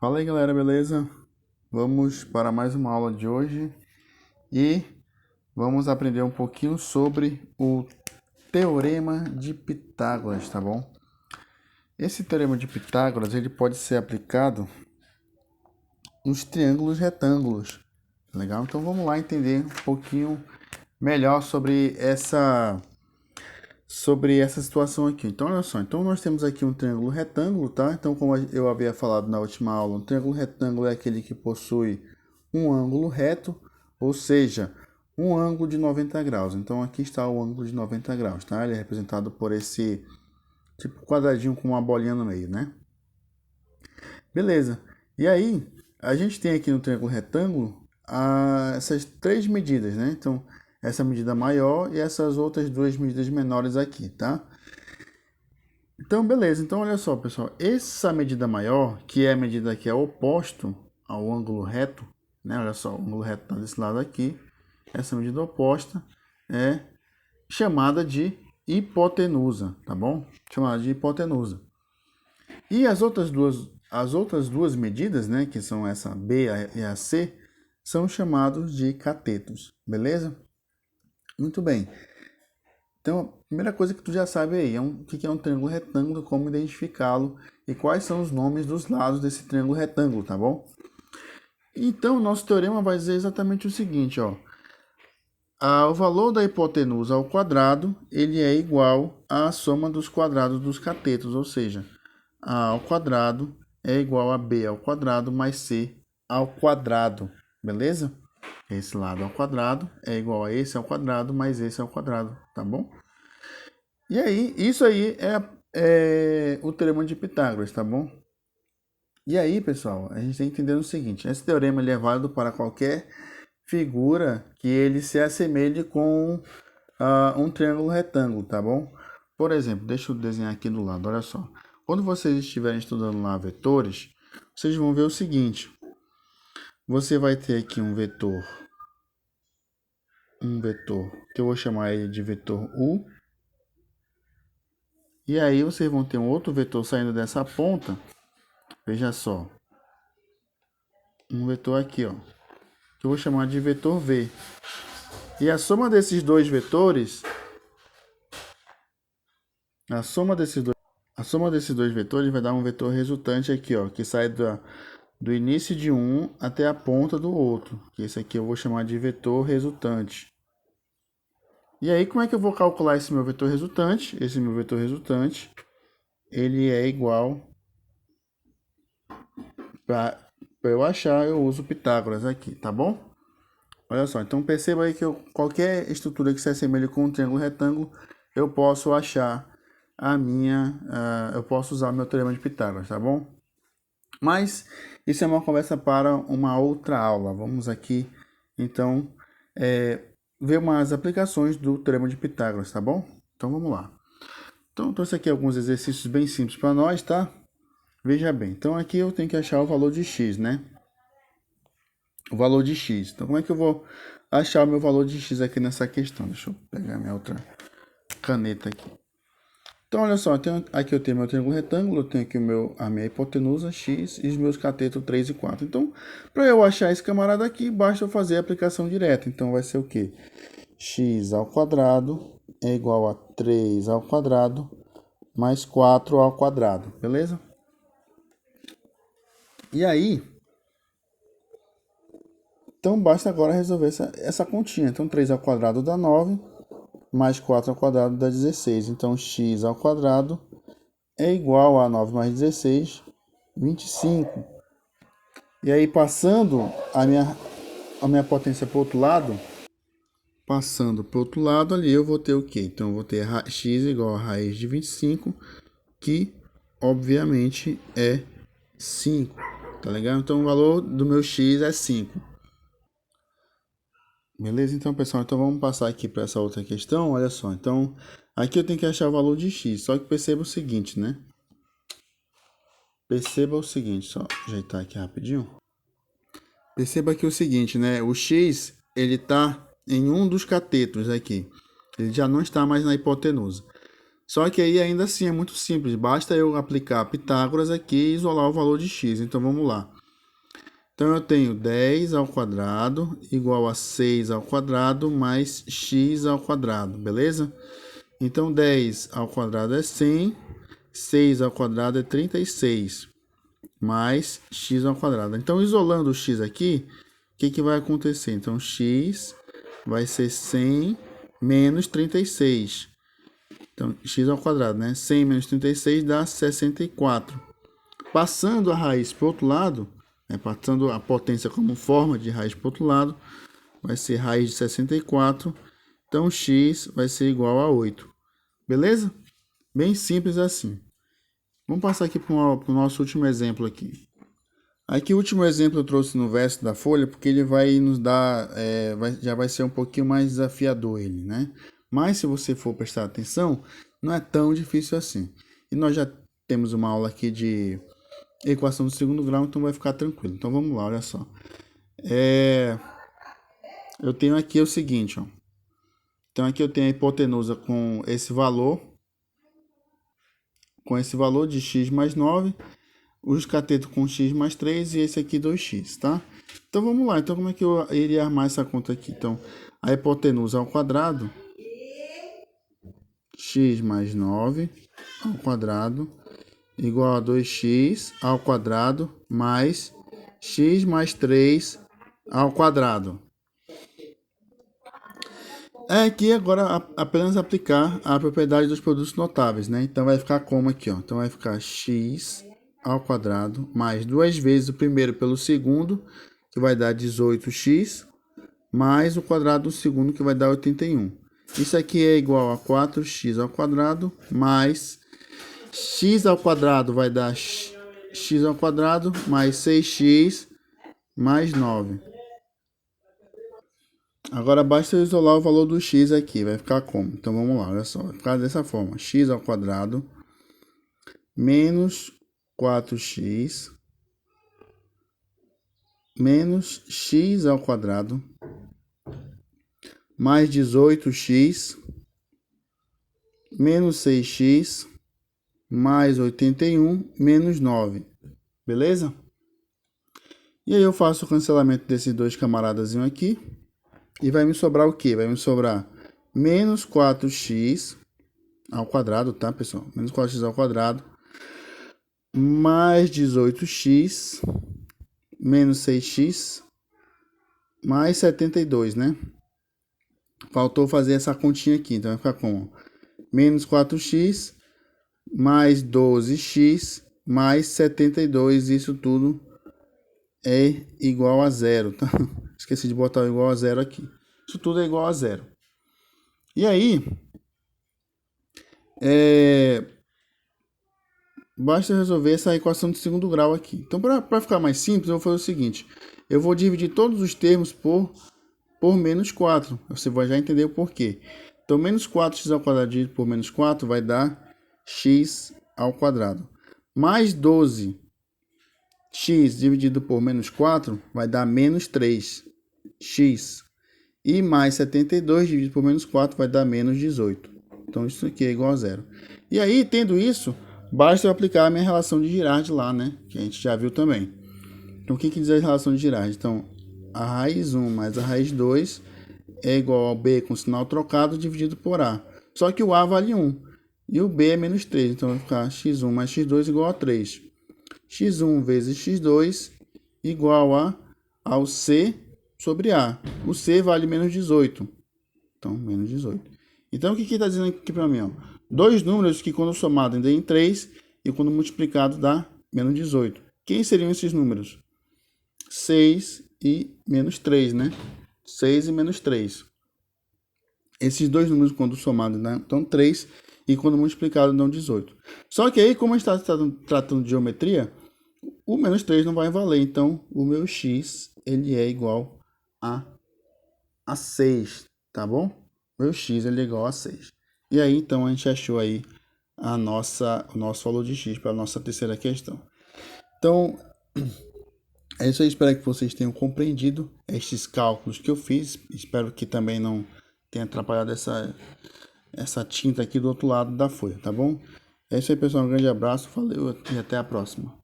Fala aí galera, beleza? Vamos para mais uma aula de hoje e vamos aprender um pouquinho sobre o Teorema de Pitágoras, tá bom? Esse Teorema de Pitágoras ele pode ser aplicado nos triângulos retângulos, legal? Então vamos lá entender um pouquinho melhor sobre essa situação aqui. Então, olha só. Então, nós temos aqui um triângulo retângulo, tá? Então, como eu havia falado na última aula, um triângulo retângulo é aquele que possui um ângulo reto, ou seja, um ângulo de 90 graus. Então, aqui está o ângulo de 90 graus, tá? Ele é representado por esse tipo quadradinho com uma bolinha no meio, né? Beleza. E aí, a gente tem aqui no triângulo retângulo essas três medidas, né? Então, essa medida maior e essas outras duas medidas menores aqui, tá? Então, beleza. Então, olha só, pessoal. Essa medida maior, que é a medida que é oposto ao ângulo reto, né? Olha só, o ângulo reto está desse lado aqui. Essa medida oposta é chamada de hipotenusa, tá bom? Chamada de hipotenusa. E as outras duas medidas, né, que são essa B e a C, são chamados de catetos, beleza? Muito bem. Então, a primeira coisa que tu já sabe aí é o que é um triângulo retângulo, como identificá-lo e quais são os nomes dos lados desse triângulo retângulo, tá bom? Então, nosso teorema vai dizer exatamente o seguinte, ó. O valor da hipotenusa ao quadrado, ele é igual à soma dos quadrados dos catetos, ou seja, A ao quadrado é igual a B ao quadrado mais C ao quadrado, beleza? Esse lado ao quadrado é igual a esse ao quadrado mais esse ao quadrado, tá bom? E aí, isso aí é o teorema de Pitágoras, tá bom? E aí, pessoal, a gente tem que entender o seguinte: esse teorema ele é válido para qualquer figura que ele se assemelhe com um triângulo retângulo, tá bom? Por exemplo, deixa eu desenhar aqui do lado, olha só. Quando vocês estiverem estudando lá vetores, vocês vão ver o seguinte: você vai ter aqui um vetor que eu vou chamar ele de vetor U. E aí vocês vão ter um outro vetor saindo dessa ponta. Veja só. Um vetor aqui, ó, que eu vou chamar de vetor V. E a soma desses dois vetores, a soma desses dois vetores vai dar um vetor resultante aqui, ó, que sai do início de um até a ponta do outro. Que esse aqui eu vou chamar de vetor resultante. E aí, como é que eu vou calcular esse meu vetor resultante? Esse meu vetor resultante, ele é igual, para eu achar, eu uso Pitágoras aqui, tá bom? Olha só, então perceba aí que qualquer estrutura que se assemelhe com um triângulo retângulo, eu posso achar eu posso usar o meu teorema de Pitágoras, tá bom? Mas isso é uma conversa para uma outra aula. Vamos aqui, então, ver umas aplicações do teorema de Pitágoras, tá bom? Então vamos lá. Então eu trouxe aqui alguns exercícios bem simples para nós, tá? Veja bem, então aqui eu tenho que achar o valor de x, né? O valor de x. Então como é que eu vou achar o meu valor de x aqui nessa questão? Deixa eu pegar minha outra caneta aqui. Então olha só, aqui eu tenho meu triângulo retângulo, eu tenho aqui a minha hipotenusa x e os meus catetos 3 e 4. Então, para eu achar esse camarada aqui, basta eu fazer a aplicação direta. Então vai ser o quê? X ao quadrado é igual a 3 ao quadrado mais 4 ao quadrado, beleza? E aí, então basta agora resolver essa continha. Então 3 ao quadrado dá 9, mais 4 ao quadrado dá 16. Então x ao quadrado é igual a 9 mais 16, 25. E aí passando a minha potência para o outro lado, ali eu vou ter o quê? Então eu vou ter x igual a raiz de 25, que obviamente é 5, tá legal? Então o valor do meu x é 5. Beleza? Então, pessoal, então vamos passar aqui para essa outra questão. Olha só, então aqui eu tenho que achar o valor de x, só que perceba o seguinte, né? Perceba o seguinte, só ajeitar aqui rapidinho. Perceba aqui o seguinte, né? O x, ele tá em um dos catetos aqui. Ele já não está mais na hipotenusa. Só que aí ainda assim é muito simples. Basta eu aplicar Pitágoras aqui e isolar o valor de x. Então vamos lá. Então, eu tenho 10 ao quadrado igual a 6 ao quadrado mais x ao quadrado, beleza? Então, 10 ao quadrado é 100, 6 ao quadrado é 36, mais x ao quadrado. Então, isolando o x aqui, o que vai acontecer? Então, x vai ser 100 menos 36. Então, x ao quadrado, né? 100 menos 36 dá 64. Passando a raiz para o outro lado, passando a potência como forma de raiz para o outro lado, vai ser raiz de 64. Então, x vai ser igual a 8. Beleza? Bem simples assim. Vamos passar aqui para o nosso último exemplo aqui. Aqui o último exemplo eu trouxe no verso da folha, porque ele vai nos dar, já vai ser um pouquinho mais desafiador ele, né? Mas se você for prestar atenção, não é tão difícil assim. E nós já temos uma aula aqui de equação do segundo grau, então vai ficar tranquilo. Então vamos lá, olha só. Eu tenho aqui o seguinte, ó. Então aqui eu tenho a hipotenusa com esse valor de x mais 9, os catetos com x mais 3 e esse aqui 2x, tá? Então vamos lá, então como é que eu iria armar essa conta aqui? Então, a hipotenusa ao quadrado, x mais 9 ao quadrado, igual a 2x ao quadrado, mais x mais 3 ao quadrado. Aqui agora apenas aplicar a propriedade dos produtos notáveis, né? Então vai ficar como aqui, ó. Então vai ficar x ao quadrado mais 2 vezes o primeiro pelo segundo, que vai dar 18x, mais o quadrado do segundo, que vai dar 81. Isso aqui é igual a 4x ao quadrado mais x ao quadrado vai dar x ao quadrado mais 6x mais 9. Agora basta eu isolar o valor do x aqui, vai ficar como? Então vamos lá, olha só, vai ficar dessa forma, x ao quadrado menos 4x menos x ao quadrado mais 18x menos 6x mais 81 menos 9, beleza? E aí eu faço o cancelamento desses dois camaradas aqui. E vai me sobrar o quê? Vai me sobrar menos 4x ao quadrado, tá, pessoal? Menos 4x ao quadrado, mais 18x, menos 6x, mais 72, né? Faltou fazer essa continha aqui, então vai ficar como? Menos 4x, mais 12x, mais 72, isso tudo é igual a zero, tá? Esqueci de botar o igual a zero aqui. Isso tudo é igual a zero. E aí, basta resolver essa equação de segundo grau aqui. Então, para ficar mais simples, eu vou fazer o seguinte. Eu vou dividir todos os termos por menos 4. Você vai já entender o porquê. Então, menos 4x ao quadrado dividido por menos 4 vai dar x ao quadrado. Mais 12x dividido por menos 4 vai dar menos 3x. E mais 72 dividido por menos 4 vai dar menos 18. Então, isso aqui é igual a zero. E aí, tendo isso, basta eu aplicar a minha relação de Girard lá, né? Que a gente já viu também. Então, o que diz a relação de Girard? Então, a raiz 1 mais a raiz 2 é igual ao B com sinal trocado dividido por A. Só que o A vale 1 e o B é menos 3. Então, vai ficar x1 mais x2 igual a 3. x1 vezes x2 igual ao C sobre A. O C vale menos 18. Então, menos 18. Então, o que está dizendo aqui para mim? Ó? Dois números que, quando somado, dão em 3 e quando multiplicado, dá menos 18. Quem seriam esses números? 6 e menos 3, né? 6 e menos 3. Esses dois números, quando somados, dão 3 e quando multiplicado, dão 18. Só que aí, como a gente está tratando de geometria, o menos 3 não vai valer. Então, o meu x ele é igual a 6, tá bom? Meu x ele é igual a 6. E aí, então, a gente achou aí o nosso valor de x para a nossa terceira questão. Então, é isso aí. Espero que vocês tenham compreendido estes cálculos que eu fiz. Espero que também não tenha atrapalhado essa tinta aqui do outro lado da folha, tá bom? É isso aí, pessoal. Um grande abraço, valeu e até a próxima.